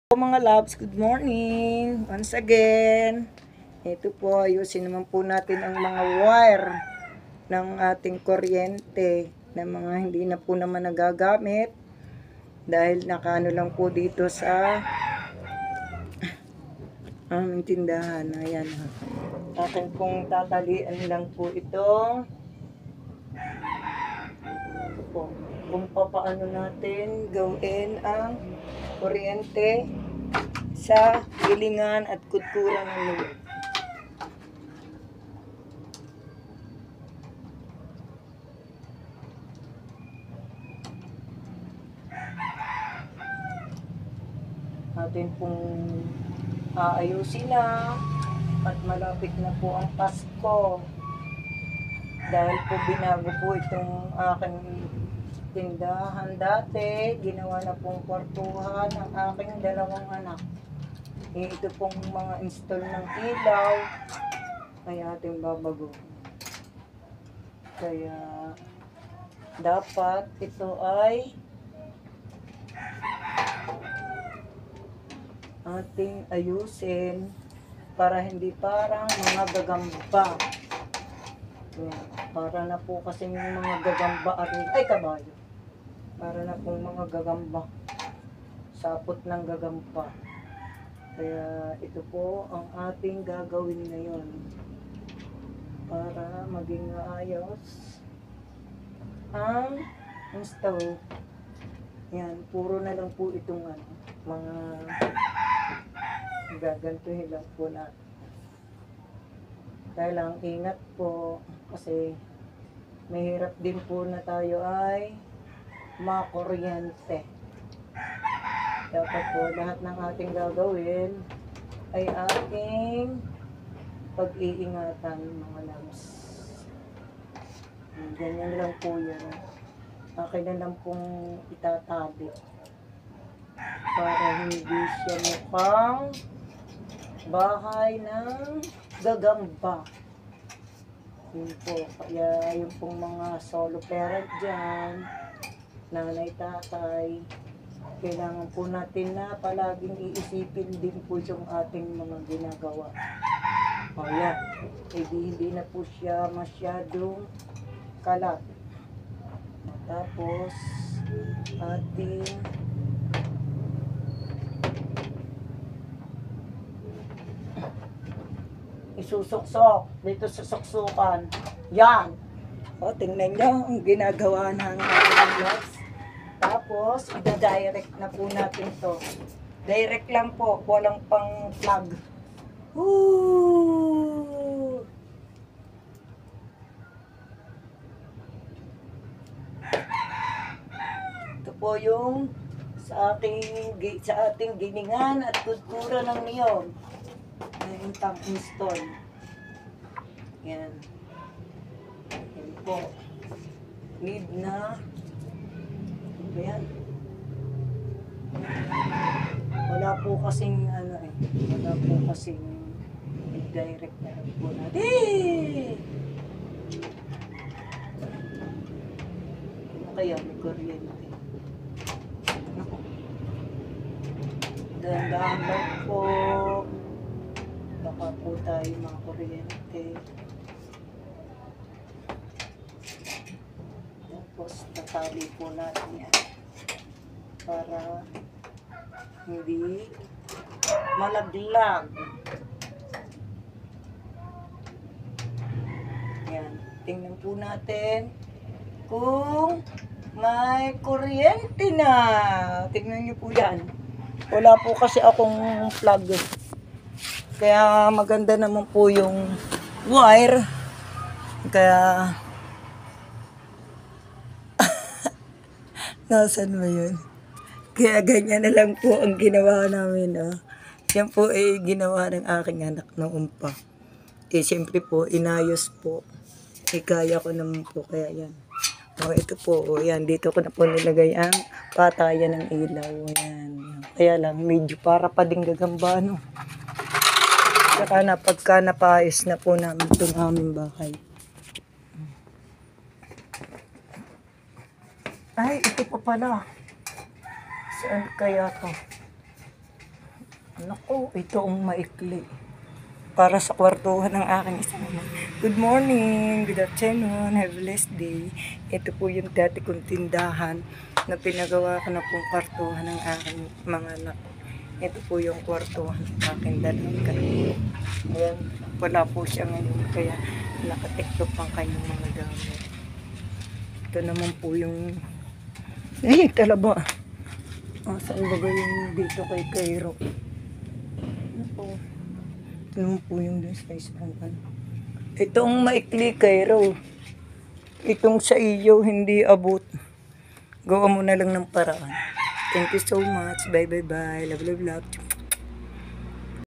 Mga loves, good morning once again. Ito po, ayusin naman po natin ang mga wire ng ating kuryente na mga hindi na po naman nagagamit dahil nakaano lang po dito sa aming tindahan. Ayan, akin pong tatalian lang po itong po, kung paano natin gawin ang kuryente sa gilingan at kutkuran ng loob. Atin pong aayusin na at malapit na po ang Pasko. Dahil po binago po itong aking tindahan dati, ginawa na pong kwartuhan ang aking dalawang anak. Ito pong mga install ng ilaw ay ating babago. Kaya dapat ito ay ating ayusin para hindi parang mga gagamba. Yan. Para na po kasi yung mga gagamba ay kabayo. Para na pong mga gagamba. Sapot ng gagamba. Kaya ito po ang ating gagawin ngayon. Para maging ayos ang install. Yan, puro na lang po itong mga gagantuhin lang po natin. Kaya lang ingat po kasi mahirap din po na tayo ay makuryente. Dapat po lahat ng ating gagawin ay ating pag-iingatan mga loves. Ganyan lang po yan. Akin na lang pong itatabi para hindi siya mukhang bahay ng gagamba. Yun po. Kaya yung pong mga solo parent dyan, nanay, tatay, kailangan po natin na palaging iisipin din po yung ating mga ginagawa. O yan. Hindi na po siya masyadong kalat. Tapos, ating isusuksok dito sa suksukan. Yan. O, tingnan nyo ang ginagawa ng ating vlogs. Tapos, ida-direct na po natin to. Direct lang po. Walang pang plug. Woo! Ito po yung sa ating giningan at kultura ng niyon. Yung install. Yan. Yan po. Need na. Ano yan? Wala po kasing wala po kasing direct na lang po natin. Ano kaya may kuryente? Dahan-dahan lang po. Baka po tayo mga kuryente. Tapos tatali po natin yan para hindi malaglag. Yan. Tingnan po natin kung may kuryente na. Tingnan niyo po yan. Wala po kasi akong plug. Kaya maganda naman po yung wire. Kaya nasaan ba yun? Kaya ganyan na lang po ang ginawa namin. Yan po ay ginawa ng aking anak noon pa. Siyempre po, inayos po. Kaya ko naman po. Kaya yan. Ito po. Yan, dito ko na po nilagay ang patayan ng ilaw. Yan. Kaya lang, medyo para pa ding gagamba, no? Saka na, pagka napais na po namin itong aming bahay. Ay, ito pa pala. Saan kaya to? Naku, ito ang maikli. Para sa kwartuhan ng aking isang ama. Good morning, good afternoon, have a blessed day. Ito po yung dati kong tindahan na pinagawa ko na pong kwartuhan ng aking mga anak. Ito po yung kwartuhan ng aking dalaga. Ayan, wala po siya ngayon kaya nakatiktok ang kanyang mga gamit. Ito naman po yung talaba. Saan ba yung dito kay Cairo? Ito naman po yung dun sa isang ano. Itong maikli Cairo. Itong sa iyo hindi abot. Gawa mo na lang ng paraan. Thank you so much. Bye bye bye. Love love love.